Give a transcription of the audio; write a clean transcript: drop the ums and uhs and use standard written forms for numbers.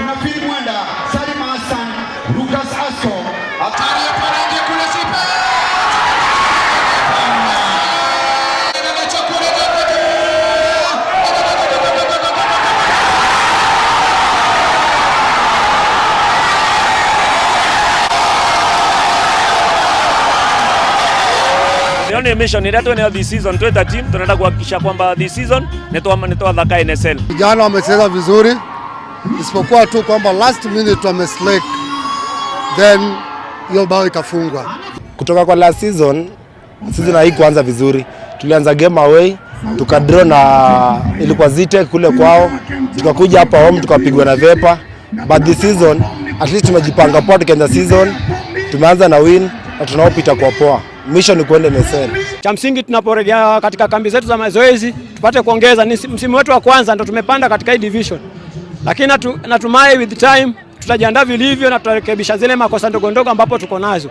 tunafiri mwenda Salim Hassan, Lucas Asko, hatari ya parange kule sipa. The only mission yetu this season 2013 tunaenda kuhakikisha kwamba this season nitoa dhaka NSL. Vijana wamecheza vizuri, isipokuwa tu kwamba last minute wameslake, then hiyo bao ikafungwa. Kutoka kwa last season haikuanza vizuri. Tulianza game away, tukadraw na ilikuwa Zite kule kwao. Tukakuja hapa home tukapigwa na Vepa. But this season at least tumejipanga poa, tukianza season tumeanza na win na tunaopita kwa poa. Mission ni kwenda NSL. Cha msingi tunaporejea katika kambi zetu za mazoezi tupate kuongeza. Ni msimu wetu wa kwanza ndo tumepanda katika hii division. Lakini natumai with time tutajiandaa vilivyo na tutarekebisha zile makosa ndogo ndogo ambapo tuko nazo.